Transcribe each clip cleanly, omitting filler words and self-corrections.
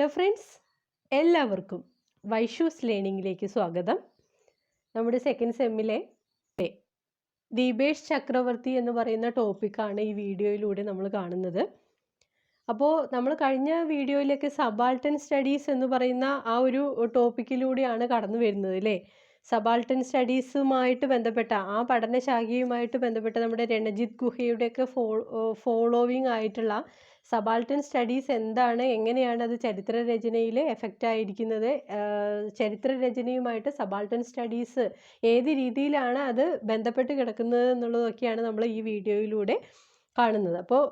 Hello friends, എല്ലാവർക്കും വൈഷൂസ് ലേണിങ്ങിലേക്ക് സ്വാഗതം. നമ്മുടെ സെക്കൻഡ് സെമ്മിലെ ദീപേഷ് ചക്രവർത്തി എന്ന് പറയുന്ന ടോപ്പിക്കാണ് ഈ വീഡിയോയിലൂടെ നമ്മൾ കാണുന്നത്. അപ്പോൾ നമ്മൾ കഴിഞ്ഞ വീഡിയോയിലൊക്കെ സബാൾട്ടൻ സ്റ്റഡീസ് എന്ന് പറയുന്ന ആ ഒരു ടോപ്പിക്കിലൂടെയാണ് കടന്നു വരുന്നത് അല്ലേ. സബാൾട്ടൻ സ്റ്റഡീസുമായിട്ട് ബന്ധപ്പെട്ട ആ പഠനശാഖയുമായിട്ട് ബന്ധപ്പെട്ട നമ്മുടെ രണജിത് ഗുഹയുടെയൊക്കെ ഫോളോവിങ് ആയിട്ടുള്ള സബാൾട്ടൻ സ്റ്റഡീസ് എന്താണ്, എങ്ങനെയാണ് അത് ചരിത്രരചനയിൽ എഫക്റ്റ് ആയിരിക്കുന്നത്, ചരിത്രരചനയുമായിട്ട് സബാൾട്ടൻ സ്റ്റഡീസ് ഏത് രീതിയിലാണ് അത് ബന്ധപ്പെട്ട് കിടക്കുന്നത് എന്നുള്ളതൊക്കെയാണ് നമ്മൾ ഈ വീഡിയോയിലൂടെ കാണുന്നത്. അപ്പോൾ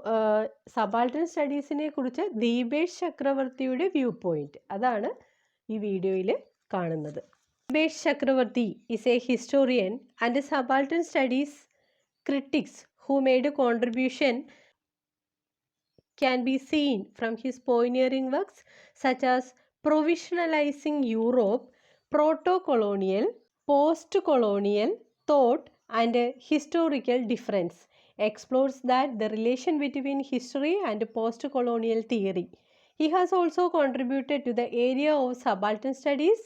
സബാൾട്ടൻ സ്റ്റഡീസിനെ കുറിച്ച് ദീപേഷ് ചക്രവർത്തിയുടെ വ്യൂ പോയിന്റ് അതാണ് ഈ വീഡിയോയിൽ കാണുന്നത്. Dipesh Chakrabarty is a historian and a subaltern studies critic who made a contribution can be seen from his pioneering works such as Provisionalizing Europe, Proto-colonial, Post-colonial Thought and Historical Difference, explores that the relation between history and post-colonial theory. He has also contributed to the area of subaltern studies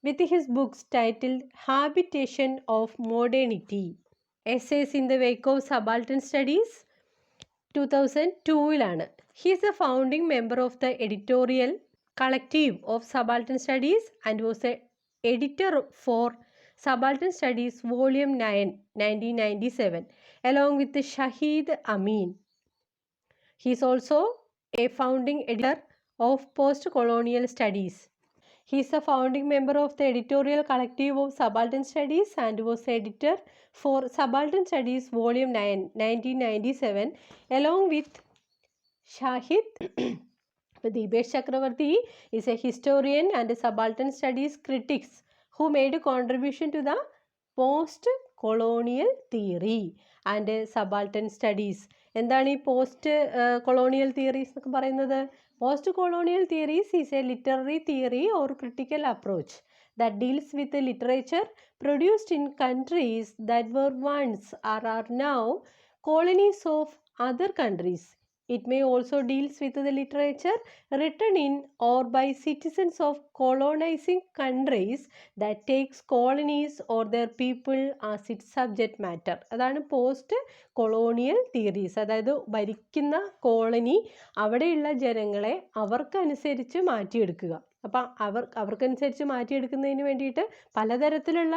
with his books titled Habitation of Modernity, Essays in the Wake of Subaltern Studies, 2002. He is a founding member of the editorial collective of Subaltern Studies and was the editor for Subaltern Studies Volume 9, 1997, along with Shahid Amin. He is also a founding editor of Post-colonial Studies. He is a founding member of the editorial collective of Subaltern Studies and was editor for Subaltern Studies Volume 9, 1997, along with Shahid. Dipesh Chakrabarty is a historian and a subaltern studies critic who made a contribution to the post-colonial theory and subaltern studies. എന്താണ് ഈ post colonial theories എന്നൊക്കെ പറയുന്നത്? Post colonial theories is A literary theory or critical approach that deals with the literature produced in countries that were once or are now colonies of other countries. It may also deals with the literature written in or by citizens of colonizing countries that takes colonies or their people as its subject matter. അതാണ് post colonial theories. അതായത് ഭരിക്കുന്ന colony അവിടെയുള്ള ജനങ്ങളെ അവർക്കനുസരിച്ച് മാറ്റിയെടുക്കുക. അപ്പം അവർക്കനുസരിച്ച് മാറ്റിയെടുക്കുന്നതിന് വേണ്ടിയിട്ട് പലതരത്തിലുള്ള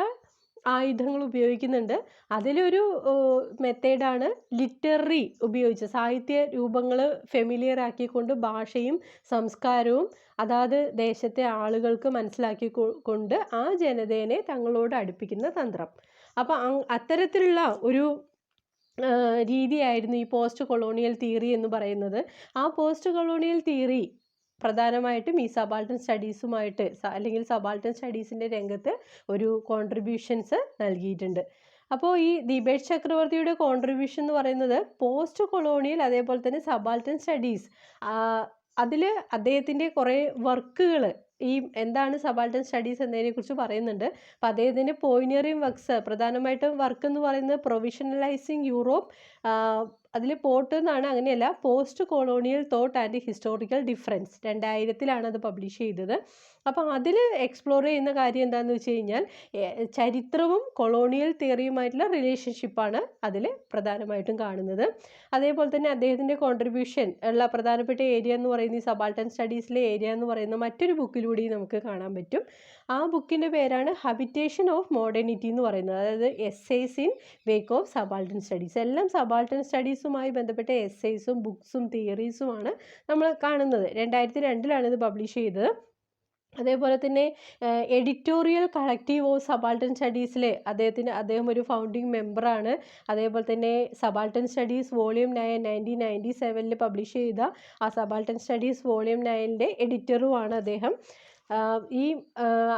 ആയുധങ്ങൾ ഉപയോഗിക്കുന്നുണ്ട്. അതിലൊരു മെത്തേഡാണ് ലിറ്റററി ഉപയോഗിച്ച് സാഹിത്യ രൂപങ്ങൾ ഫെമിലിയർ ആക്കിക്കൊണ്ട് ഭാഷയും സംസ്കാരവും അതാത് ദേശത്തെ ആളുകൾക്ക് മനസ്സിലാക്കിക്കൊണ്ട് ആ ജനതയെ തങ്ങളോട് അടുപ്പിക്കുന്ന തന്ത്രം. അപ്പം അത്തരത്തിലുള്ള ഒരു രീതിയായിരുന്നു ഈ പോസ്റ്റ് കൊളോണിയൽ തിയറി എന്ന് പറയുന്നത്. ആ പോസ്റ്റ് കൊളോണിയൽ തിയറി പ്രധാനമായിട്ടും ഈ സബാൾട്ടൻ സ്റ്റഡീസുമായിട്ട് അല്ലെങ്കിൽ സബാൾട്ടൻ സ്റ്റഡീസിൻ്റെ രംഗത്ത് ഒരു കോൺട്രിബ്യൂഷൻസ് നൽകിയിട്ടുണ്ട്. അപ്പോൾ ഈ ദീപേഷ് ചക്രവർത്തിയുടെ കോൺട്രിബ്യൂഷൻ എന്ന് പറയുന്നത് പോസ്റ്റ് കൊളോണിയൽ അതേപോലെ തന്നെ സബാൾട്ടൻ സ്റ്റഡീസ്, അതിൽ അദ്ദേഹത്തിൻ്റെ കുറേ വർക്കുകൾ ഈ എന്താണ് സബാൾട്ടൻ സ്റ്റഡീസ് എന്നതിനെക്കുറിച്ച് പറയുന്നുണ്ട്. അപ്പോൾ അദ്ദേഹത്തിൻ്റെ പോയിനിയറിംഗ് വർക്ക്സ് പ്രധാനമായിട്ടും വർക്ക് എന്ന് പറയുന്നത് പ്രൊവിഷണലൈസിങ് യൂറോപ്പ്, അതിൽ പോട്ട് എന്നാണ്, അങ്ങനെയല്ല, post colonial thought and historical difference, 2000 അത് പബ്ലിഷ് ചെയ്തത്. അപ്പം അതിൽ എക്സ്പ്ലോർ ചെയ്യുന്ന കാര്യം എന്താണെന്ന് വെച്ച് കഴിഞ്ഞാൽ ചരിത്രവും കൊളോണിയൽ തിയറിയുമായിട്ടുള്ള റിലേഷൻഷിപ്പാണ് അതിൽ പ്രധാനമായിട്ടും കാണുന്നത്. അതേപോലെ തന്നെ അദ്ദേഹത്തിൻ്റെ കോൺട്രിബ്യൂഷൻ ഉള്ള പ്രധാനപ്പെട്ട ഏരിയ എന്ന് പറയുന്ന ഈ സബാൾട്ടൻ സ്റ്റഡീസിലെ ഏരിയ എന്ന് പറയുന്ന മറ്റൊരു ബുക്കിലൂടെയും നമുക്ക് കാണാൻ പറ്റും. ആ ബുക്കിൻ്റെ പേരാണ് ഹാബിറ്റേഷൻ ഓഫ് മോഡേണിറ്റി എന്ന് പറയുന്നത്. അതായത് essays in wake of subaltern studies. എല്ലാം സബാൾട്ടൻ സ്റ്റഡീസുമായി ബന്ധപ്പെട്ട എസ്സേസും ബുക്സും തിയറീസുമാണ് നമ്മൾ കാണുന്നത്. 2002 ഇത് പബ്ലിഷ് ചെയ്തത്. അതേപോലെ തന്നെ എഡിറ്റോറിയൽ കളക്റ്റീവ് ഓഫ് സബാൾട്ടൻ സ്റ്റഡീസിലെ അദ്ദേഹം ഒരു ഫൗണ്ടിങ് മെമ്പറാണ്. അതേപോലെ തന്നെ സബാൾട്ടൻ സ്റ്റഡീസ് വോളിയം 9, 1997 പബ്ലിഷ് ചെയ്ത ആ സബാൾട്ടൻ സ്റ്റഡീസ് വോളിയം 9 എഡിറ്ററുമാണ് അദ്ദേഹം.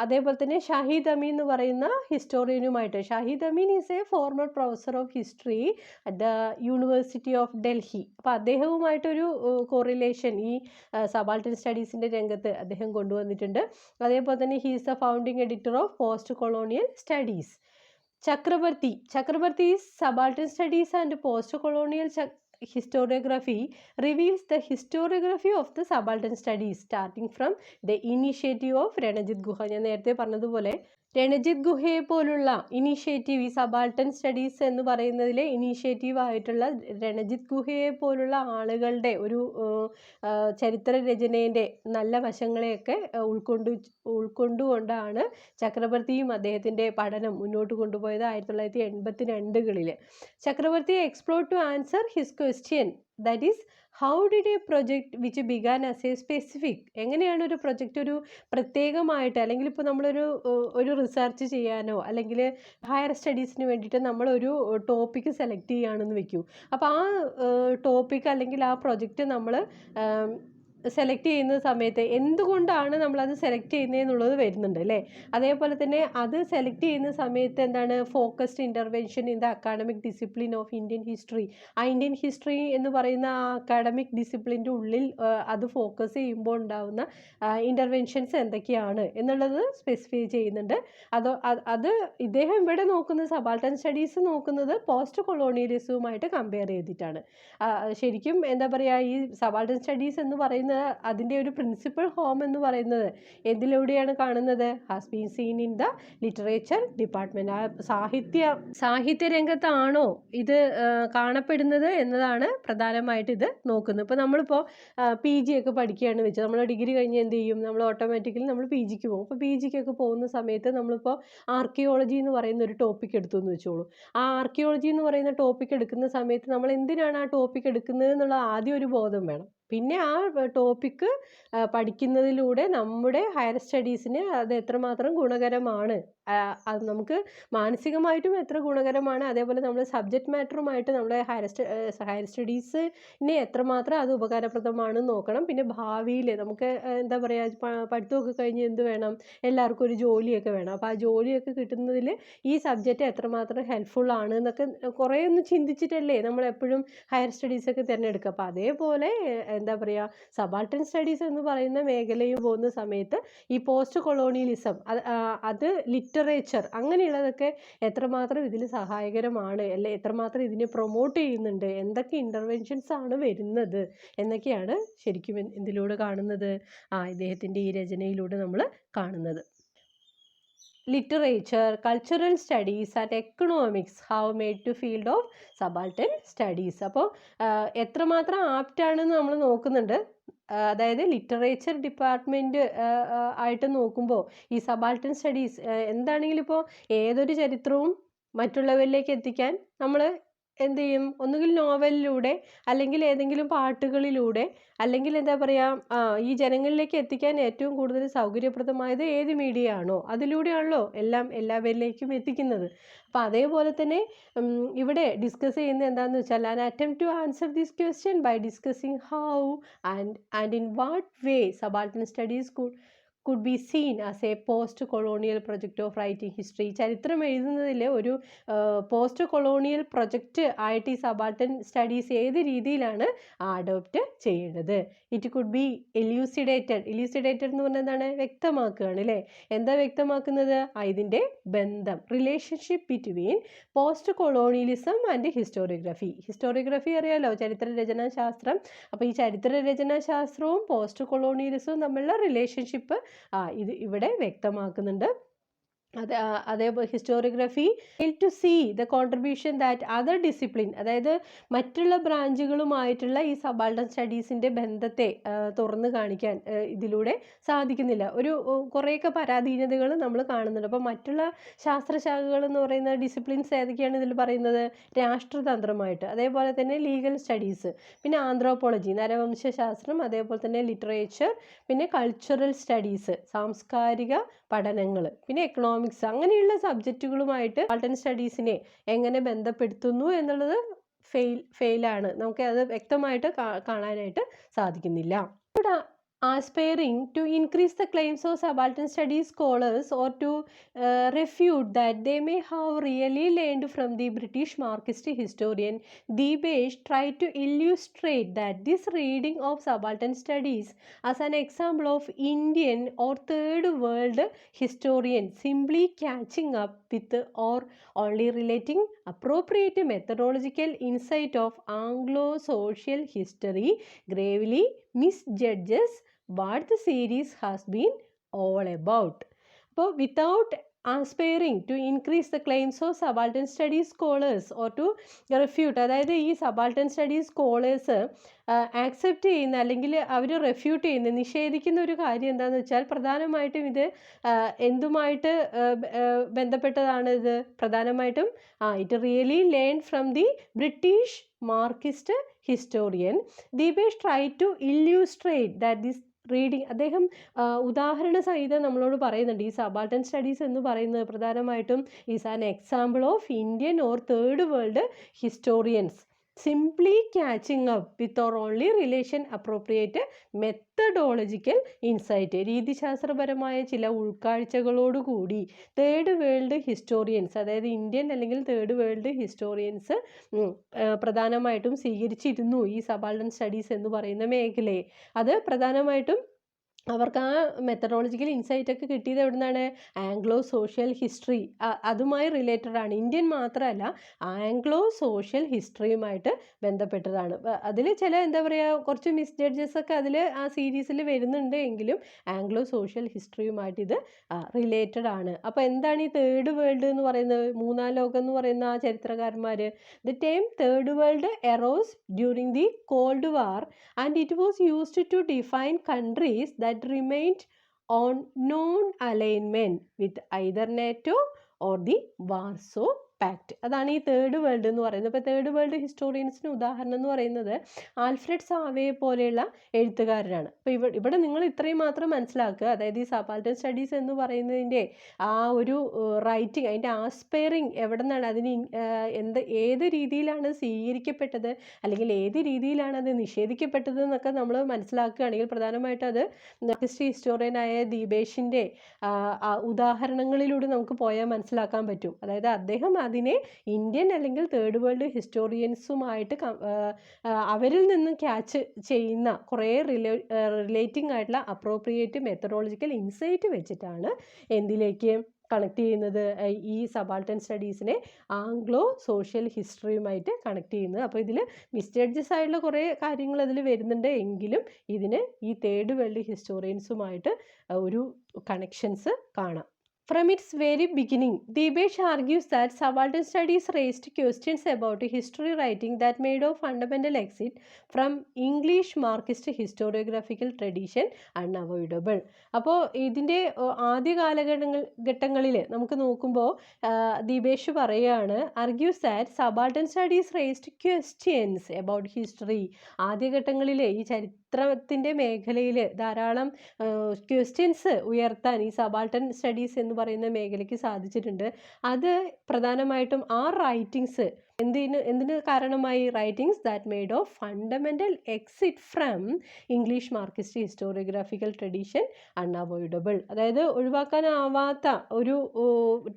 അതേപോലെ തന്നെ ഷാഹിദ് അമീൻ എന്ന് പറയുന്ന ഹിസ്റ്റോറിയനുമായിട്ട്, Shahid Amin is a former professor of history at the university of Delhi. അപ്പോൾ അദ്ദേഹവുമായിട്ടൊരു കോറിലേഷൻ ഈ സബാൾട്ടൻ സ്റ്റഡീസിൻ്റെ രംഗത്ത് അദ്ദേഹം കൊണ്ടുവന്നിട്ടുണ്ട്. അതേപോലെ തന്നെ he is the founding editor of post colonial studies. Chakrabarty is subaltern studies and post-colonial historiography reveals the historiography of the subaltern studies starting from the initiative of Ranajit Guha. ഞാൻ നേരത്തെ പറഞ്ഞതുപോലെ രണജിത് ഗുഹയെ പോലുള്ള initiative, ഈ subaltern studies എന്ന് പറയുന്നതിലെ initiative ആയിട്ടുള്ള രണജിത് ഗുഹയെ പോലുള്ള ആളുകളുടെ ഒരു ചരിത്ര രചനേൻ്റെ നല്ല വശങ്ങളെയൊക്കെ ഉൾക്കൊണ്ടുകൊണ്ടാണ് ചക്രവർത്തിയും അദ്ദേഹത്തിൻ്റെ പഠനം മുന്നോട്ട് കൊണ്ടുപോയത് 1982-കളിൽ. Chakravarti explored to answer his question, that is how did a project which began as a specific, എങ്ങനെയാണ് ഒരു പ്രൊജക്റ്റ് ഒരു പ്രത്യേകമായിട്ട്, അല്ലെങ്കിൽ ഇപ്പോൾ നമ്മളൊരു റിസർച്ച് ചെയ്യാനോ അല്ലെങ്കിൽ ഹയർ സ്റ്റഡീസിന് വേണ്ടിയിട്ട് നമ്മളൊരു ടോപ്പിക്ക് സെലക്ട് ചെയ്യുകയാണെന്ന് വെക്കൂ. അപ്പോൾ ആ ടോപ്പിക്ക് അല്ലെങ്കിൽ ആ പ്രൊജക്റ്റ് നമ്മൾ സെലക്ട് ചെയ്യുന്ന സമയത്ത് എന്തുകൊണ്ടാണ് നമ്മളത് സെലക്ട് ചെയ്യുന്നതെന്നുള്ളത് വരുന്നുണ്ട് അല്ലേ. അതേപോലെ തന്നെ അത് സെലക്ട് ചെയ്യുന്ന സമയത്ത് എന്താണ് focused intervention in the academic discipline of Indian history, ആ ഇന്ത്യൻ ഹിസ്റ്ററി എന്ന് പറയുന്ന ആ അക്കാഡമിക് ഡിസിപ്ലിൻ്റെ ഉള്ളിൽ അത് ഫോക്കസ് ചെയ്യുമ്പോൾ ഉണ്ടാകുന്ന ഇൻ്റർവെൻഷൻസ് എന്തൊക്കെയാണ് എന്നുള്ളത് സ്പെസിഫൈ ചെയ്യുന്നുണ്ട്. അത് ഇദ്ദേഹം ഇവിടെ നോക്കുന്നത്, സബാൾട്ടൻ സ്റ്റഡീസ് നോക്കുന്നത് പോസ്റ്റ് കൊളോണിയലിസവുമായിട്ട് കമ്പയർ ചെയ്തിട്ടാണ്. ശരിക്കും എന്താ പറയുക, ഈ സബാൾട്ടൻ സ്റ്റഡീസ് എന്ന് പറയുന്ന അതിൻ്റെ ഒരു പ്രിൻസിപ്പൽ ഹോം എന്ന് പറയുന്നത് എന്തിലൂടെയാണ് കാണുന്നത്? Has been scene in the literature department. ആ സാഹിത്യ രംഗത്താണോ ഇത് കാണപ്പെടുന്നത് എന്നതാണ് പ്രധാനമായിട്ട് ഇത് നോക്കുന്നത്. ഇപ്പോൾ നമ്മളിപ്പോൾ PG ഒക്കെ പഠിക്കുകയാണ് വെച്ചാൽ, നമ്മൾ ഡിഗ്രി കഴിഞ്ഞ് എന്ത് ചെയ്യും, നമ്മൾ ഓട്ടോമാറ്റിക്കലി നമ്മൾ PGക്ക് പോകും. അപ്പോൾ PGക്കൊക്കെ പോകുന്ന സമയത്ത് നമ്മളിപ്പോൾ ആർക്കിയോളജി എന്ന് പറയുന്ന ഒരു ടോപ്പിക് എടുത്തു എന്ന് വെച്ചോളൂ. ആ ആർക്കിയോളജി എന്ന് പറയുന്ന ടോപ്പിക് എടുക്കുന്ന സമയത്ത് നമ്മൾ എന്തിനാണ് ആ ടോപ്പിക് എടുക്കുന്നത് എന്നുള്ള ആദ്യം ഒരു ബോധം വേണം. പിന്നെ ആ ടോപ്പിക്ക് പഠിക്കുന്നതിലൂടെ നമ്മുടെ ഹയർ സ്റ്റഡീസിന് അത് എത്രമാത്രം ഗുണകരമാണ്, അത് നമുക്ക് മാനസികമായിട്ടും എത്ര ഗുണകരമാണ്, അതേപോലെ നമ്മൾ സബ്ജക്റ്റ് മാറ്ററുമായിട്ട് നമ്മുടെ ഹയർ സ്റ്റഡീസിനെ എത്രമാത്രം അത് ഉപകാരപ്രദമാണെന്ന് നോക്കണം. പിന്നെ ഭാവിയിൽ നമുക്ക് എന്താ പറയുക, പഠിത്തമൊക്കെ കഴിഞ്ഞ് എന്ത് വേണം, എല്ലാവർക്കും ഒരു ജോലിയൊക്കെ വേണം. അപ്പോൾ ആ ജോലിയൊക്കെ കിട്ടുന്നതിൽ ഈ സബ്ജക്റ്റ് എത്രമാത്രം ഹെൽപ്ഫുൾ ആണ് എന്നൊക്കെ കുറേ ഒന്ന് ചിന്തിച്ചിട്ടല്ലേ നമ്മളെപ്പോഴും ഹയർ സ്റ്റഡീസൊക്കെ തിരഞ്ഞെടുക്കുക. അപ്പോൾ അതേപോലെ എന്താ പറയുക, സബാൾട്ടൻ സ്റ്റഡീസ് എന്ന് പറയുന്ന മേഖലയിൽ പോകുന്ന സമയത്ത് ഈ പോസ്റ്റ് കൊളോണിയലിസം, അത് ലിറ്ററേച്ചർ അങ്ങനെയുള്ളതൊക്കെ എത്രമാത്രം ഇതിൽ സഹായകരമാണ്, അല്ലെ എത്രമാത്രം ഇതിനെ പ്രൊമോട്ട് ചെയ്യുന്നുണ്ട്, എന്തൊക്കെ ഇൻ്റർവെൻഷൻസ് ആണ് വരുന്നത് എന്നൊക്കെയാണ് ശരിക്കും ഇതിലൂടെ കാണുന്നത്, ഇദ്ദേഹത്തിൻ്റെ ഈ രചനയിലൂടെ നമ്മൾ കാണുന്നത്. Literature, cultural studies and economics have made to field of subaltern studies. അപ്പോൾ എത്രമാത്രം ആപ്റ്റാണെന്ന് നമ്മൾ നോക്കുന്നുണ്ട്. അതായത് ലിറ്ററേച്ചർ ഡിപ്പാർട്ട്മെൻറ്റ് ആയിട്ട് നോക്കുമ്പോൾ ഈ സബാൾട്ടൻ സ്റ്റഡീസ് എന്താണെങ്കിലും ഇപ്പോൾ ഏതൊരു ചരിത്രവും മറ്റുള്ളവരിലേക്ക് എത്തിക്കാൻ നമ്മൾ എന്ത് ചെയ്യും, ഒന്നുകിൽ നോവലിലൂടെ അല്ലെങ്കിൽ ഏതെങ്കിലും പാട്ടുകളിലൂടെ അല്ലെങ്കിൽ എന്താ പറയുക, ഈ ജനങ്ങളിലേക്ക് എത്തിക്കാൻ ഏറ്റവും കൂടുതൽ സൗകര്യപ്രദമായത് ഏത് മീഡിയ ആണോ അതിലൂടെയാണല്ലോ എല്ലാവരിലേക്കും എത്തിക്കുന്നത്. അപ്പോൾ അതേപോലെ തന്നെ ഇവിടെ ഡിസ്കസ് ചെയ്യുന്നത് എന്താണെന്ന് വെച്ചാൽ, an attempt to answer this question by discussing how and in what way subaltern studies could be seen as a post-colonial project of writing history. ചരിത്രം എഴുതുന്നതിൽ ഒരു പോസ്റ്റ് കൊളോണിയൽ പ്രൊജക്റ്റ് ആയിട്ട് ഈ സബാൾട്ടൻ സ്റ്റഡീസ് ഏത് രീതിയിലാണ് അഡോപ്റ്റ് ചെയ്യേണ്ടത്. It could be എല്യൂസിഡേറ്റഡ് എന്ന് പറഞ്ഞാൽ എന്താണ്, വ്യക്തമാക്കുകയാണ് അല്ലേ. എന്താ വ്യക്തമാക്കുന്നത്? ഇതിൻ്റെ ബന്ധം, relationship between post colonialism and historiography അറിയാലോ, ചരിത്ര രചനാശാസ്ത്രം. അപ്പോൾ ഈ ചരിത്ര രചനാശാസ്ത്രവും പോസ്റ്റ് കൊളോണിയലിസവും തമ്മിലുള്ള റിലേഷൻഷിപ്പ് ഇത് ഇവിടെ വ്യക്തമാക്കുന്നുണ്ട്. അതേപോലെ historiography to see the contribution that other discipline, അതായത് മറ്റുള്ള ബ്രാഞ്ചുകളുമായിട്ടുള്ള ഈ സബാൾട്ടൻ സ്റ്റഡീസിൻ്റെ ബന്ധത്തെ തുറന്നു കാണിക്കാൻ ഇതിലൂടെ സാധിക്കുന്നില്ല. കുറേയൊക്കെ പരാധീനതകൾ നമ്മൾ കാണുന്നുണ്ട്. അപ്പോൾ മറ്റുള്ള ശാസ്ത്രശാഖകൾ എന്ന് പറയുന്ന ഡിസിപ്ലിൻസ് ഏതൊക്കെയാണ് ഇതിൽ പറയുന്നത്? രാഷ്ട്രതന്ത്രമായിട്ട്, അതേപോലെ തന്നെ ലീഗൽ സ്റ്റഡീസ്, പിന്നെ ആന്ത്രോപോളജി നരവംശാസ്ത്രം, അതേപോലെ തന്നെ ലിറ്ററേച്ചർ, പിന്നെ കൾച്ചറൽ സ്റ്റഡീസ് സാംസ്കാരിക പഠനങ്ങൾ, പിന്നെ എക്കണോമിക്സ്, അങ്ങനെയുള്ള സബ്ജക്റ്റുകളുമായിട്ട് സബാൾട്ടൻ സ്റ്റഡീസിനെ എങ്ങനെ ബന്ധപ്പെടുത്തുന്നു എന്നുള്ളത് ഫെയിലാണ്. നമുക്ക് അത് വ്യക്തമായിട്ട് കാണാനായിട്ട് സാധിക്കുന്നില്ല. aspiring to increase the claims of subaltern studies scholars or to refute that they may have really learned from the British Marxist historian Dipesh tried to illustrate that this reading of subaltern studies as an example of Indian or third world historian simply catching up with or only relating appropriate methodological insight of Anglo-social history gravely misjudges what the series has been all about. അപ്പോൾ without aspiring to increase the claims of subaltern studies scholars or to refute, അതായത് ഈ subaltern studies scholars accept ചെയ്യുന്ന അല്ലെങ്കിൽ അവർ refute ചെയ്യുന്ന നിഷേധിക്കുന്ന ഒരു കാര്യം എന്താണെന്ന് വെച്ചാൽ പ്രധാനമായിട്ടും ഇത് എന്തുമായിട്ട് ബന്ധപ്പെട്ടതാണ് ഇത് പ്രധാനമായിട്ടും it really learn from the British Marxist historian Dipesh try to illustrate that this reading അദ്ദേഹം ഉദാഹരണ സഹിതം നമ്മളോട് പറയുന്നുണ്ട് ഈ സബാൾട്ടൻ സ്റ്റഡീസ് എന്ന് പറയുന്നത് പ്രധാനമായിട്ടും is an example of Indian or third world historians simply catching up with or only relation appropriate methodological insight രീതിശാസ്ത്രപരമായ ചില ഉൾക്കാഴ്ചകളോടുകൂടി തേർഡ് വേൾഡ് ഹിസ്റ്റോറിയൻസ് അതായത് ഇന്ത്യൻ അല്ലെങ്കിൽ തേർഡ് വേൾഡ് ഹിസ്റ്റോറിയൻസ് പ്രധാനമായിട്ടും സ്വീകരിച്ചിരുന്നു ഈ സബാൾട്ടൻ സ്റ്റഡീസ് എന്ന് പറയുന്ന മേഖലയെ. അത് പ്രധാനമായിട്ടും അവർക്ക് ആ മെത്തഡോളജിക്കൽ ഇൻസൈറ്റ് ഒക്കെ കിട്ടിയത് എവിടെ നിന്നാണ്? ആംഗ്ലോ സോഷ്യൽ ഹിസ്റ്ററി അതുമായി റിലേറ്റഡ് ആണ്. ഇന്ത്യൻ മാത്രമല്ല ആംഗ്ലോ സോഷ്യൽ ഹിസ്റ്ററിയുമായിട്ട് ബന്ധപ്പെട്ടതാണ്. അതിൽ ചില എന്താ പറയുക കുറച്ച് മിസ്ജഡ്ജസ് ഒക്കെ അതിൽ ആ സീരീസിൽ വരുന്നുണ്ട് എങ്കിലും ആംഗ്ലോ സോഷ്യൽ ഹിസ്റ്ററിയുമായിട്ട് ഇത് റിലേറ്റഡ് ആണ്. അപ്പോൾ എന്താണ് ഈ തേർഡ് വേൾഡ് എന്ന് പറയുന്നത്? മൂന്നാം ലോകം എന്ന് പറയുന്ന ആ ചരിത്രകാരന്മാർ the term third world arose during the cold war and it was used to define countries that remained on non-alignment with either NATO or the Warsaw pact. അതാണ് ഈ തേർഡ് വേൾഡ് എന്ന് പറയുന്നത്. ഇപ്പോൾ തേർഡ് വേൾഡ് ഹിസ്റ്റോറിയൻസിന് ഉദാഹരണം എന്ന് പറയുന്നത് Alfred സാവേയെ പോലെയുള്ള എഴുത്തുകാരനാണ്. അപ്പോൾ ഇവിടെ നിങ്ങൾ ഇത്രയും മാത്രം മനസ്സിലാക്കുക, അതായത് ഈ സബാൾട്ടൻ സ്റ്റഡീസ് എന്ന് പറയുന്നതിൻ്റെ ആ ഒരു റൈറ്റിംഗ് അതിൻ്റെ ആസ്പയറിങ് എവിടെ നിന്നാണ്, അതിന് ഏത് രീതിയിലാണ് സ്വീകരിക്കപ്പെട്ടത് അല്ലെങ്കിൽ ഏത് രീതിയിലാണ് അത് നിഷേധിക്കപ്പെട്ടത് എന്നൊക്കെ നമ്മൾ മനസ്സിലാക്കുകയാണെങ്കിൽ പ്രധാനമായിട്ടും അത് മാർക്സിസ്റ്റ് ഹിസ്റ്റോറിയനായ ദീപേഷിൻ്റെ ഉദാഹരണങ്ങളിലൂടെ നമുക്ക് പോയാൽ മനസ്സിലാക്കാൻ പറ്റും. അതായത് അദ്ദേഹം അതിനെ ഇന്ത്യൻ അല്ലെങ്കിൽ തേർഡ് വേൾഡ് ഹിസ്റ്റോറിയൻസുമായിട്ട് അവരിൽ നിന്നും ക്യാച്ച് ചെയ്യുന്ന കുറേ റിലേറ്റിംഗ് ആയിട്ടുള്ള അപ്രോപ്രിയേറ്റ് മെത്തഡോളജിക്കൽ ഇൻസൈറ്റ് വെച്ചിട്ടാണ് എന്തിലേക്ക് കണക്ട് ചെയ്യുന്നത്, ഈ സബാൾട്ടൻ സ്റ്റഡീസിനെ ആംഗ്ലോ സോഷ്യൽ ഹിസ്റ്ററിയുമായിട്ട് കണക്ട് ചെയ്യുന്നത്. അപ്പോൾ ഇതിൽ മിസ്ജഡ്ജസ് ആയിട്ടുള്ള കുറേ കാര്യങ്ങൾ അതിൽ വരുന്നുണ്ട് എങ്കിലും ഇതിന് ഈ തേർഡ് വേൾഡ് ഹിസ്റ്റോറിയൻസുമായിട്ട് ഒരു കണക്ഷൻസ് കാണാം. From its very beginning, Dipesh argues that subaltern studies raised questions about history writing that made a fundamental exit from English Marxist historiographical tradition unavoidable. അപ്പോൾ ഇതിൻ്റെ ആദ്യ കാലഘട്ടങ്ങളിൽ നമുക്ക് നോക്കുമ്പോൾ ദീപേഷ് പറയുകയാണ്, argues that subaltern studies raised questions about history. ആദ്യഘട്ടങ്ങളിൽ ഈ ചരിത്രത്തിൻ്റെ മേഖലയിൽ ധാരാളം ക്വസ്റ്റ്യൻസ് ഉയർത്താൻ ഈ സബാൾട്ടൻ സ്റ്റഡീസ് എന്ന് പറയുന്ന മേഖലയ്ക്ക് സാധിച്ചിട്ടുണ്ട്. അത് പ്രധാനമായിട്ടും ആ റൈറ്റിങ്സ് എന്തിന് കാരണമായി? Writings that made of fundamental exit from English Marxist historiographical tradition unavoidable. അതായത് ഒഴിവാക്കാനാവാത്ത ഒരു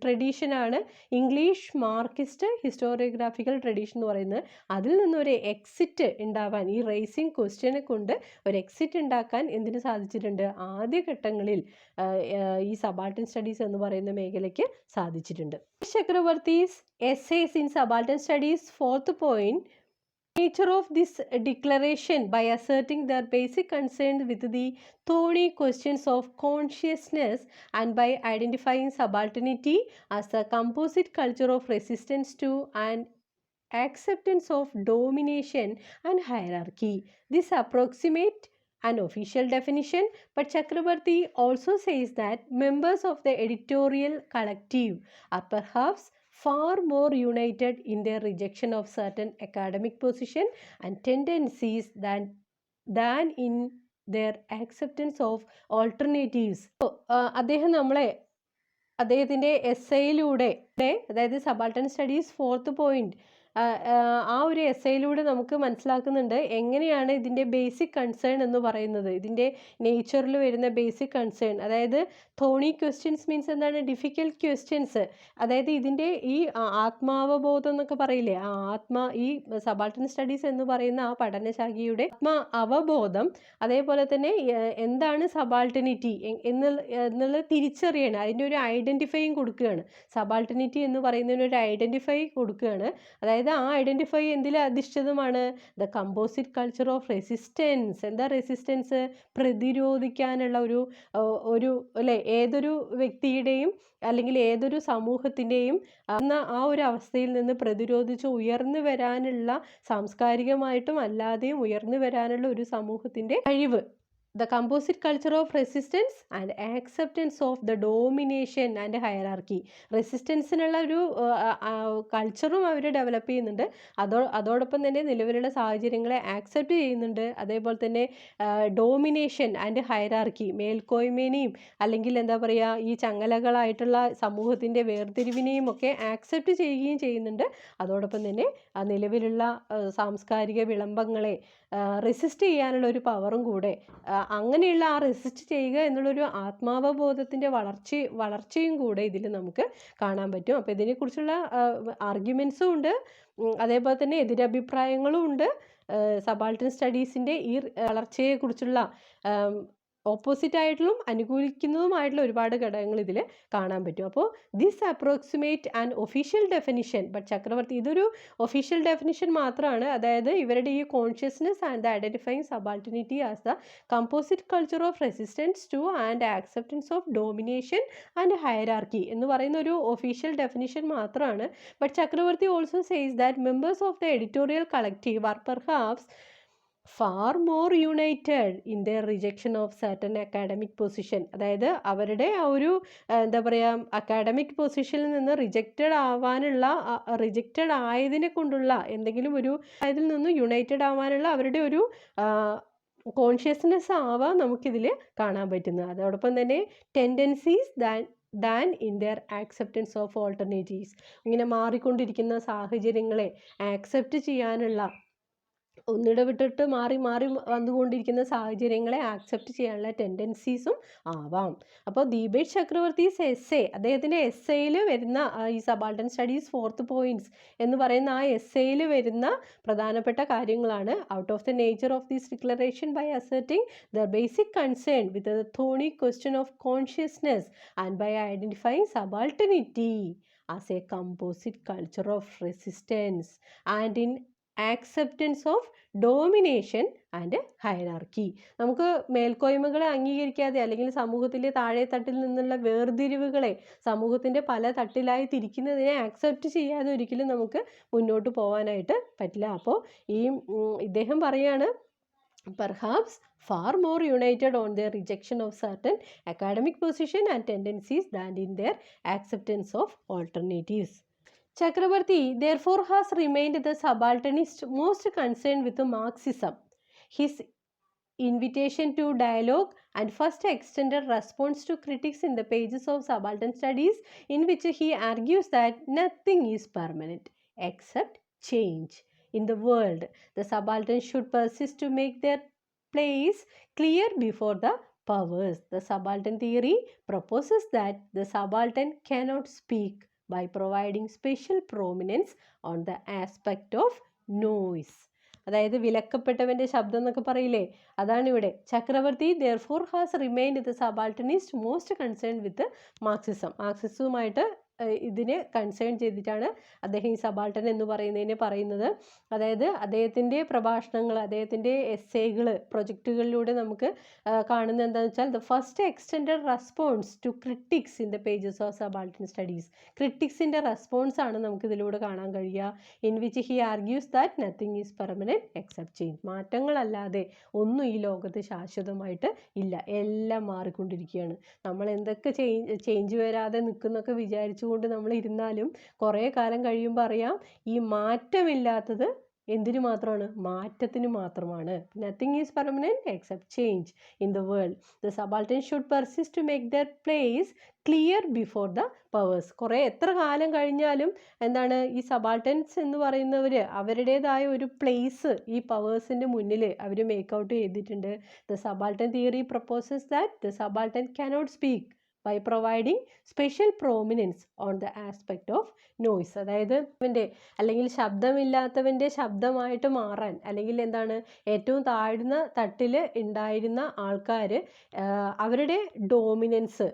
ട്രഡീഷനാണ് ഇംഗ്ലീഷ് മാർക്സിസ്റ്റ് ഹിസ്റ്റോറിയോഗ്രാഫിക്കൽ ട്രഡീഷൻ എന്ന് പറയുന്നത്. അതിൽ നിന്നൊരു എക്സിറ്റ് ഉണ്ടാവാൻ ഈ റേസിംഗ് ക്വസ്റ്റ്യനെ കൊണ്ട് ഒരു എക്സിറ്റ് ഉണ്ടാക്കാൻ എന്തിനു സാധിച്ചിട്ടുണ്ട്? ആദ്യഘട്ടങ്ങളിൽ ഈ സബാൾട്ടൻ സ്റ്റഡീസ് എന്ന് പറയുന്ന മേഖലയ്ക്ക് സാധിച്ചിട്ടുണ്ട്. ചക്രവർത്തി's essays in subaltern studies fourth point nature of this declaration by asserting their basic concern with the thorny questions of consciousness and by identifying subalternity as a composite culture of resistance to and acceptance of domination and hierarchy. This approximate an official definition, but Chakrabarty also says that members of the editorial collective are perhaps far more united in their rejection of certain academic position and tendencies than in their acceptance of alternatives. അദ്ദേഹത്തിൻ്റെ എസ്സേയിലൂടെ അതായത് subaltern studies fourth point ആ ഒരു എസ്സേയിലൂടെ നമുക്ക് മനസ്സിലാക്കുന്നുണ്ട് എങ്ങനെയാണ് ഇതിൻ്റെ basic concern എന്ന് പറയുന്നത്, ഇതിൻ്റെ നേച്ചറിൽ വരുന്ന ബേസിക് കൺസേൺ. അതായത് തോണി ക്വസ്റ്റ്യൻസ് മീൻസ് എന്താണ്, ഡിഫിക്കൽട്ട് ക്വസ്റ്റ്യൻസ്. അതായത് ഇതിൻ്റെ ഈ ആത്മാവബോധം എന്നൊക്കെ പറയില്ലേ, ഈ സബാൾട്ടൻ സ്റ്റഡീസ് എന്ന് പറയുന്ന ആ പഠനശാഖയുടെ അവബോധം, അതേപോലെ തന്നെ എന്താണ് സബാൾട്ടനിറ്റി എന്നുള്ളത് തിരിച്ചറിയണം, അതിൻ്റെ ഒരു ഐഡൻറ്റിഫൈയും കൊടുക്കുകയാണ്. സബാൾട്ടനിറ്റി എന്ന് പറയുന്നതിന് ഒരു ഐഡൻറ്റിഫൈ കൊടുക്കുകയാണ്. അതായത് ആ ഐഡൻറ്റിഫൈ എന്തിൽ അധിഷ്ഠിതമാണ്, the composite culture of resistance. എന്താ റെസിസ്റ്റൻസ്? പ്രതിരോധിക്കാനുള്ള ഒരു അല്ലേ, ഏതൊരു വ്യക്തിയുടെയും അല്ലെങ്കിൽ ഏതൊരു സമൂഹത്തിൻ്റെയും ആ ഒരു അവസ്ഥയിൽ നിന്ന് പ്രതിരോധിച്ച് ഉയർന്നു വരാനുള്ള, സാംസ്കാരികമായിട്ടും അല്ലാതെയും ഉയർന്നു വരാനുള്ള ഒരു സമൂഹത്തിൻ്റെ കഴിവ്. The composite culture of resistance and acceptance of the domination and hierarchy. റെസിസ്റ്റൻസിനുള്ള ഒരു കൾച്ചറും അവർ ഡെവലപ്പ് ചെയ്യുന്നുണ്ട്. അതോടൊപ്പം തന്നെ നിലവിലുള്ള സാഹചര്യങ്ങളെ ആക്സെപ്റ്റ് ചെയ്യുന്നുണ്ട്. അതേപോലെ തന്നെ ഡോമിനേഷൻ ആൻഡ് ഹൈറാർക്കി, മേൽക്കോയ്മേനെയും അല്ലെങ്കിൽ എന്താ പറയുക, ഈ ചങ്ങലകളായിട്ടുള്ള സമൂഹത്തിൻ്റെ വേർതിരിവിനെയും ഒക്കെ ആക്സെപ്റ്റ് ചെയ്യുകയും ചെയ്യുന്നുണ്ട്. അതോടൊപ്പം തന്നെ നിലവിലുള്ള സാംസ്കാരിക വിളംബങ്ങളെ റെസിസ്റ്റ് ചെയ്യാനുള്ള ഒരു പവറും കൂടെ, അങ്ങനെയുള്ള ആ റെസിസ്റ്റ് ചെയ്യുക എന്നുള്ളൊരു ആത്മാവബോധത്തിൻ്റെ വളർച്ചയും കൂടെ ഇതിൽ നമുക്ക് കാണാൻ പറ്റും. അപ്പോൾ ഇതിനെക്കുറിച്ചുള്ള ആർഗ്യുമെൻസും ഉണ്ട്, അതേപോലെ തന്നെ എതിരഭിപ്രായങ്ങളും ഉണ്ട്. സബാൾട്ടൻ സ്റ്റഡീസിൻ്റെ ഈ വളർച്ചയെക്കുറിച്ചുള്ള ഓപ്പോസിറ്റ് ആയിട്ടുള്ള അനുകൂലിക്കുന്നതുമായിട്ടുള്ള ഒരുപാട് ഘടകങ്ങൾ ഇതിൽ കാണാൻ പറ്റും. അപ്പോൾ this approximate and official definition, but Chakrabarty ഇതൊരു ഒഫീഷ്യൽ ഡെഫിനിഷൻ മാത്രമാണ്. അതായത് ഇവരുടെ ഈ consciousness and the identifying subalternity as the composite culture of resistance to and acceptance of domination and hierarchy എന്ന് പറയുന്ന ഒരു ഒഫീഷ്യൽ ഡെഫിനിഷൻ മാത്രമാണ്. But Chakrabarty also says that members of the editorial collective are perhaps far more united in their rejection of certain academic position. അതായത് അവരുടെ ആ ഒരു എന്താ പറയുക, അക്കാഡമിക് പൊസിഷനിൽ നിന്ന് റിജക്റ്റഡ് ആയതിനെ കൊണ്ടുള്ള എന്തെങ്കിലും ഒരു അതിൽ നിന്ന് യുണൈറ്റഡ് ആവാനുള്ള അവരുടെ ഒരു കോൺഷ്യസ്നെസ് ആവാം നമുക്കിതിൽ കാണാൻ പറ്റുന്നത്. അതോടൊപ്പം തന്നെ tendencies than in there acceptance of alternatives, ഇങ്ങനെ മാറിക്കൊണ്ടിരിക്കുന്ന സാഹചര്യങ്ങളെ ആക്സെപ്റ്റ് ചെയ്യാനുള്ള, ഒന്നിടവിട്ടിട്ട് മാറി വന്നുകൊണ്ടിരിക്കുന്ന സാഹചര്യങ്ങളെ ആക്സെപ്റ്റ് ചെയ്യാനുള്ള ടെൻഡൻസീസും ആവാം. അപ്പോൾ ദീപേഷ് ചക്രവർത്തീസ് എസ്സേ, അദ്ദേഹത്തിൻ്റെ എസ്സേയിൽ വരുന്ന ഈ സബാൾട്ടൻ സ്റ്റഡീസ് 4th പോയിന്റ്സ് എന്ന് പറയുന്ന ആ എസ്സേയിൽ വരുന്ന പ്രധാനപ്പെട്ട കാര്യങ്ങളാണ്. Out of the nature of this declaration by asserting the basic concern with the thorny question of consciousness and by identifying subalternity as a composite culture of resistance and in acceptance of domination and hierarchy. നമുക്ക് മേൽക്കോയ്മകളെ അംഗീകരിക്കാതെ അല്ലെങ്കിൽ സമൂഹത്തിൻ്റെ താഴെ തട്ടിൽ നിന്നുള്ള വേർതിരിവുകളെ സമൂഹത്തിൻ്റെ പല തട്ടിലായി തിരിക്കുന്നതിനെ accept ചെയ്യാതെ ഒരിക്കലും നമുക്ക് മുന്നോട്ട് പോകാനായിട്ട് പറ്റില്ല. അപ്പോൾ ഇദ്ദേഹം പറയാണ്, perhaps far more united on their rejection of certain academic position and tendencies than in their acceptance of alternatives. Chakrabarty therefore has remained the subalternist most concerned with Marxism. His invitation to dialogue and first extended response to critics in the pages of Subaltern Studies, in which he argues that nothing is permanent except change in the world. The subalterns should persist to make their place clear before the powers. The subaltern theory proposes that the subaltern cannot speak by providing special prominence on the aspect of noise. അതായത് വിലക്കപ്പെട്ടവൻ്റെ ശബ്ദം എന്നൊക്കെ പറയില്ലേ, അതാണ് ഇവിടെ. ചക്രവർത്തി therefore has remained the subalternist most concerned with മാർക്സിസവുമായിട്ട് ഇതിനെ concern ചെയ്തിട്ടാണ് അദ്ദേഹം ഈ സബാൾട്ടൻ എന്ന് പറയുന്നത്. അതായത് അദ്ദേഹത്തിൻ്റെ പ്രഭാഷണങ്ങൾ, അദ്ദേഹത്തിൻ്റെ എസ്സേകൾ, പ്രൊജക്റ്റുകളിലൂടെ നമുക്ക് കാണുന്നത് എന്താണെന്ന് വെച്ചാൽ the first extended response to critics in the pages of subaltern studies. ക്രിട്ടിക്സിൻ്റെ റെസ്പോൺസ് ആണ് നമുക്ക് ഇതിലൂടെ കാണാൻ കഴിയുക. In which he argues that nothing is permanent except change. മാറ്റങ്ങളല്ലാതെ ഒന്നും ഈ ലോകത്ത് ശാശ്വതമായിട്ട് ഇല്ല, എല്ലാം മാറിക്കൊണ്ടിരിക്കുകയാണ്. നമ്മൾ എന്തൊക്കെ ചേഞ്ച് വരാതെ നിൽക്കുന്നൊക്കെ വിചാരിച്ചു കൊണ്ട് നമ്മൾ ഇരുന്നാലും കുറേ കാലം കഴിയുമ്പോൾ അറിയാം ഈ മാറ്റമില്ലാത്തത് എന്തിനു മാത്രമാണ്? മാറ്റത്തിന് മാത്രമാണ്. Nothing is permanent except change in the world. The subaltern should persist to make their place clear before the powers. കുറേ എത്ര കാലം കഴിഞ്ഞാലും എന്താണ് ഈ സബാൾട്ടൻസ് എന്ന് പറയുന്നവർ അവരുടേതായ ഒരു പ്ലേസ് ഈ പവേഴ്സിൻ്റെ മുന്നിൽ അവർ മേക്ക് ഔട്ട് ചെയ്തിട്ടുണ്ട്. The subaltern theory proposes that the subaltern cannot speak by providing special prominence on the aspect of noise. അതായത് അല്ലെങ്കിൽ ശബ്ദമില്ലാത്തവൻ്റെ ശബ്ദമായിട്ട് മാറാൻ, അല്ലെങ്കിൽ എന്താണ് ഏറ്റവും താഴ്ന്ന തട്ടിൽ ഉണ്ടായിരുന്ന ആൾക്കാർ അവരുടെ ഡോമിനൻസ്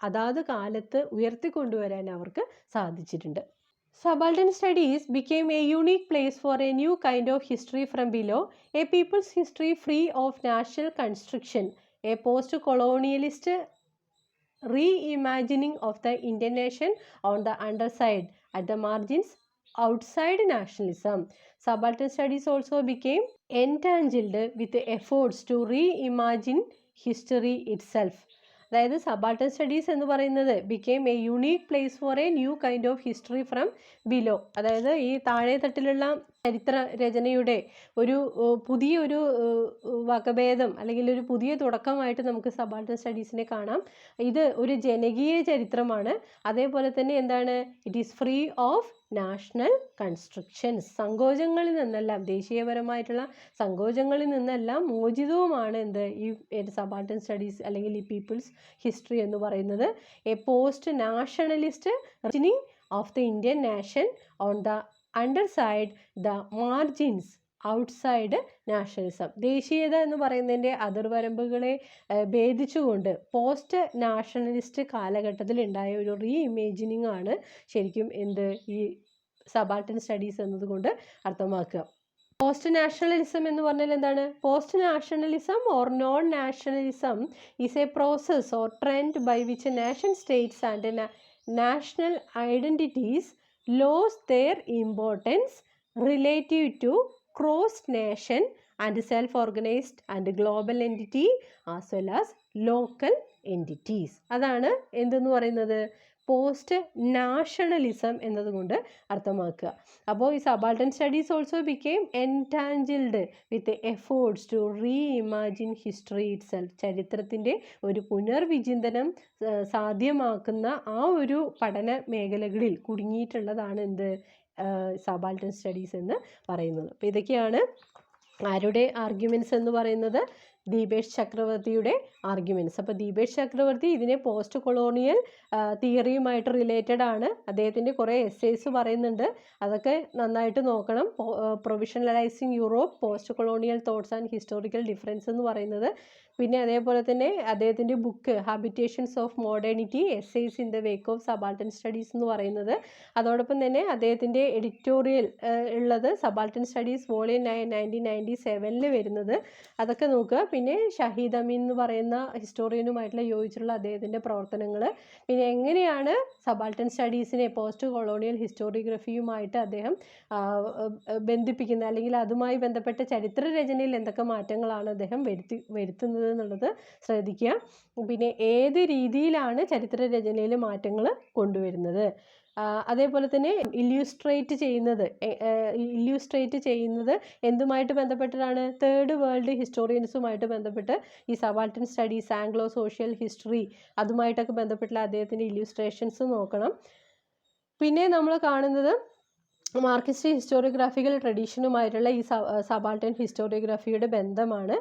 അതാത് കാലത്ത് ഉയർത്തിക്കൊണ്ടുവരാൻ അവർക്ക് സാധിച്ചിട്ടുണ്ട്. Subaltern studies became a unique place for a new kind of history from below, a people's history free of national construction, a post-colonialist reimagining of the Indian nation on the underside, at the margins, outside nationalism. Subaltern studies also became entangled with the efforts to reimagine history itself. അതായത് subaltern studies എന്ന് പറയുന്നത് became A unique place for A new kind of history from below. അതായത് ഈ താഴെ തട്ടിലുള്ള ചരിത്ര രചനയുടെ പുതിയൊരു വകഭേദം അല്ലെങ്കിൽ ഒരു പുതിയ തുടക്കമായിട്ട് നമുക്ക് സബാൾട്ടൻ സ്റ്റഡീസിനെ കാണാം. ഇത് ഒരു ജനകീയ ചരിത്രമാണ്. അതേപോലെ തന്നെ എന്താണ്, it is free of national constructions. സങ്കോചങ്ങളിൽ നിന്നെല്ലാം, ദേശീയപരമായിട്ടുള്ള സങ്കോചങ്ങളിൽ നിന്നെല്ലാം മോചിതവുമാണ് ഈ സബാൾട്ടൻ സ്റ്റഡീസ് അല്ലെങ്കിൽ ഈ പീപ്പിൾസ് ഹിസ്റ്ററി എന്ന് പറയുന്നത്. A post nationalist reimagining of the Indian nation on the underside, the margins, outside nationalism. ദേശീയത എന്ന് പറയുന്നതിൻ്റെ അതിർവരമ്പുകളെ ഭേദിച്ചുകൊണ്ട് പോസ്റ്റ് നാഷണലിസ്റ്റ് കാലഘട്ടത്തിൽ ഉണ്ടായ ഒരു റീ ഇമേജിനിങ് ആണ് ശരിക്കും ഈ സബാൾട്ടൻ സ്റ്റഡീസ് എന്നതുകൊണ്ട് അർത്ഥമാക്കുക. പോസ്റ്റ് നാഷണലിസം എന്ന് പറഞ്ഞാൽ എന്താണ്? Post nationalism or non nationalism is a process or trend by which nation states and national identities lose their importance relative to cross-nation and self-organized and global entity as well as local entities. അതാണ് എന്തെന്ന് പറയുന്നത്? Post nationalism എന്നതുകൊണ്ട് അർത്ഥമാക്കുക. അപ്പോൾ ഈ subaltern studies also became entangled with efforts to reimagine history itself. ചരിത്രത്തിൻ്റെ ഒരു പുനർവിചിന്തനം സാധ്യമാക്കുന്ന ആ ഒരു പഠന മേഖലകളിൽ കുടുങ്ങിയിട്ടുള്ളതാണ് സബാൾട്ടൻ സ്റ്റഡീസ് എന്ന് പറയുന്നത്. അപ്പോൾ ഇതൊക്കെയാണ് ആരുടെ ആർഗ്യുമെൻറ്റ്സ് എന്ന് പറയുന്നത്? ദീപേഷ് ചക്രവർത്തിയുടെ ആർഗ്യുമെൻറ്റ്സ്. അപ്പോൾ ദീപേഷ് ചക്രവർത്തി ഇതിനെ പോസ്റ്റ് കൊളോണിയൽ തിയറിയുമായിട്ട് റിലേറ്റഡ് ആണ്. അദ്ദേഹത്തിൻ്റെ കുറേ എസ്സേസ് പറയുന്നുണ്ട്, അതൊക്കെ നന്നായിട്ട് നോക്കണം. Provincializing Europe, post colonial thoughts and historical difference എന്ന് പറയുന്നത്. പിന്നെ അതേപോലെ തന്നെ അദ്ദേഹത്തിൻ്റെ book habitations of modernity, essays in the wake of subaltern studies എന്ന് പറയുന്നത്. അതോടൊപ്പം തന്നെ അദ്ദേഹത്തിൻ്റെ എഡിറ്റോറിയൽ ഉള്ളത് സബാൾട്ടൻ സ്റ്റഡീസ് വോളിയം 9 1997 വരുന്നത്. അതൊക്കെ നോക്കുക. പിന്നെ ഷഹീദ് അമീൻ എന്ന് പറയുന്ന ഹിസ്റ്റോറിയനുമായിട്ടുള്ള യോജിച്ചുള്ള അദ്ദേഹത്തിൻ്റെ പ്രവർത്തനങ്ങൾ, പിന്നെ എങ്ങനെയാണ് സബാൾട്ടൻ സ്റ്റഡീസിനെ പോസ്റ്റ് കൊളോണിയൽ ഹിസ്റ്റോറിയോഗ്രഫിയുമായിട്ട് അദ്ദേഹം ബന്ധിപ്പിക്കുന്നത്, അല്ലെങ്കിൽ അതുമായി ബന്ധപ്പെട്ട ചരിത്ര രചനയിൽ എന്തൊക്കെ മാറ്റങ്ങളാണ് അദ്ദേഹം വരുത്തുന്നത് എന്നുള്ളത് ശ്രദ്ധിക്കുക. പിന്നെ ഏത് രീതിയിലാണ് ചരിത്ര രചനയിൽ മാറ്റങ്ങൾ കൊണ്ടുവരുന്നത്, അതേപോലെ തന്നെ ഇല്യൂസ്ട്രേറ്റ് ചെയ്യുന്നത് എന്തുമായിട്ട് ബന്ധപ്പെട്ടിട്ടാണ്? തേർഡ് വേൾഡ് ഹിസ്റ്റോറിയൻസുമായിട്ട് ബന്ധപ്പെട്ട് ഈ subaltern studies, Anglo social history, അതുമായിട്ടൊക്കെ ബന്ധപ്പെട്ടുള്ള അദ്ദേഹത്തിൻ്റെ ഇല്യൂസ്ട്രേഷൻസ് നോക്കണം. പിന്നെ നമ്മൾ കാണുന്നത് മാർക്സിസ്റ്റ് ഹിസ്റ്റോറിയോഗ്രാഫിക്കൽ ട്രഡീഷനുമായിട്ടുള്ള ഈ സബാൾട്ടൻ ഹിസ്റ്റോറിയോഗ്രാഫിയുടെ ബന്ധമാണ്.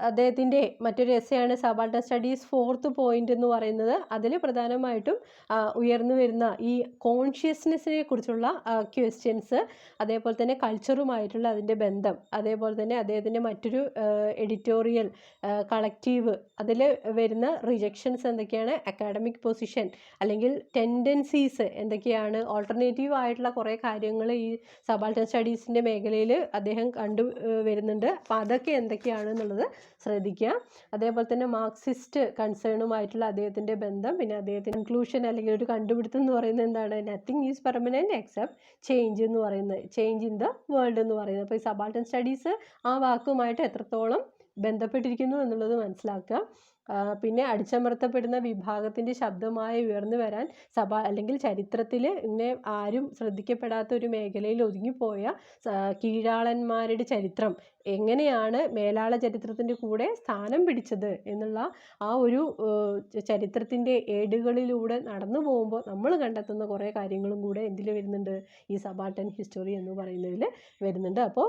അദ്ദേഹത്തിൻ്റെ മറ്റൊരു എസ്സേയാണ് സബാൾട്ടൻ സ്റ്റഡീസ് ഫോർത്ത് പോയിന്റ് എന്ന് പറയുന്നത്. അതിൽ പ്രധാനമായിട്ടും ഉയർന്നു വരുന്ന ഈ കോൺഷ്യസ്നെസ്സിനെ കുറിച്ചുള്ള ക്വസ്റ്റ്യൻസ്, അതേപോലെ തന്നെ കൾച്ചറുമായിട്ടുള്ള അതിൻ്റെ ബന്ധം, അതേപോലെ തന്നെ അദ്ദേഹത്തിൻ്റെ മറ്റൊരു എഡിറ്റോറിയൽ കളക്റ്റീവ്, അതിൽ വരുന്ന റിജക്ഷൻസ് എന്തൊക്കെയാണ്, അക്കാഡമിക് പൊസിഷൻ അല്ലെങ്കിൽ ടെൻഡൻസീസ് എന്തൊക്കെയാണ്, ഓൾട്ടർനേറ്റീവ് ആയിട്ടുള്ള കുറേ കാര്യങ്ങൾ ഈ സബാൾട്ടൻ സ്റ്റഡീസിൻ്റെ മേഖലയിൽ അദ്ദേഹം വരുന്നുണ്ട്. അപ്പോൾ അതൊക്കെ എന്തൊക്കെയാണെന്നുള്ളത് ശ്രദ്ധിക്കുക. അതേപോലെ തന്നെ മാർക്സിസ്റ്റ് കൺസേണുമായിട്ടുള്ള അദ്ദേഹത്തിൻ്റെ ബന്ധം, പിന്നെ അദ്ദേഹത്തിൻ്റെ കൺക്ലൂഷൻ അല്ലെങ്കിൽ ഒരു കണ്ടുപിടുത്തം എന്ന് പറയുന്നത് എന്താണ്? Nothing is permanent except change എന്ന് പറയുന്നത്, ചേഞ്ച് ഇൻ ദ വേൾഡ് എന്ന് പറയുന്നത്. അപ്പോൾ ഈ സബാൾട്ടൻ സ്റ്റഡീസ് ആ വാക്കുമായിട്ട് എത്രത്തോളം ബന്ധപ്പെട്ടിരിക്കുന്നു എന്നുള്ളത് മനസ്സിലാക്കുക. പിന്നെ അടിച്ചമർത്തപ്പെടുന്ന വിഭാഗത്തിൻ്റെ ശബ്ദമായി ഉയർന്നു വരാൻ അല്ലെങ്കിൽ ചരിത്രത്തിൽ ഇങ്ങനെ ആരും ശ്രദ്ധിക്കപ്പെടാത്ത ഒരു മേഖലയിൽ ഒതുങ്ങിപ്പോയ കീഴാളന്മാരുടെ ചരിത്രം എങ്ങനെയാണ് മേലാള ചരിത്രത്തിൻ്റെ കൂടെ സ്ഥാനം പിടിച്ചത് എന്നുള്ള ആ ഒരു ചരിത്രത്തിൻ്റെ ഏടുകളിലൂടെ നടന്നു പോകുമ്പോൾ നമ്മൾ കണ്ടെത്തുന്ന കുറേ കാര്യങ്ങളും കൂടെ എന്തിൽ വരുന്നുണ്ട്, ഈ സബാൾട്ടൻ ഹിസ്റ്ററി എന്ന് പറയുന്നതിൽ വരുന്നുണ്ട്. അപ്പോൾ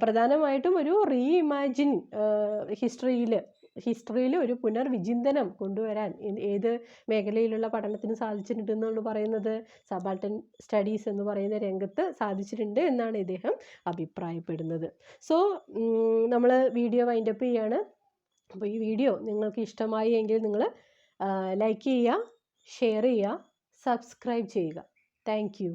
പ്രധാനമായിട്ടും ഒരു റീഇമാജിൻ ഹിസ്റ്ററിയിൽ ഒരു പുനർവിചിന്തനം കൊണ്ടുവരാൻ ഏത് മേഖലയിലുള്ള പഠനത്തിന് സാധിച്ചിട്ടുണ്ട് എന്നാണ് പറയുന്നത്, സബാൾട്ടൻ സ്റ്റഡീസ് എന്ന് പറയുന്ന രംഗത്ത് സാധിച്ചിട്ടുണ്ട് എന്നാണ് ഇദ്ദേഹം അഭിപ്രായപ്പെടുന്നത്. സോ നമ്മൾ വീഡിയോ വൈൻഡപ്പ് ചെയ്യാണ്. അപ്പോൾ ഈ വീഡിയോ നിങ്ങൾക്ക് ഇഷ്ടമായി എങ്കിൽ നിങ്ങൾ ലൈക്ക് ചെയ്യുക, ഷെയർ ചെയ്യുക, സബ്സ്ക്രൈബ് ചെയ്യുക. Thank you.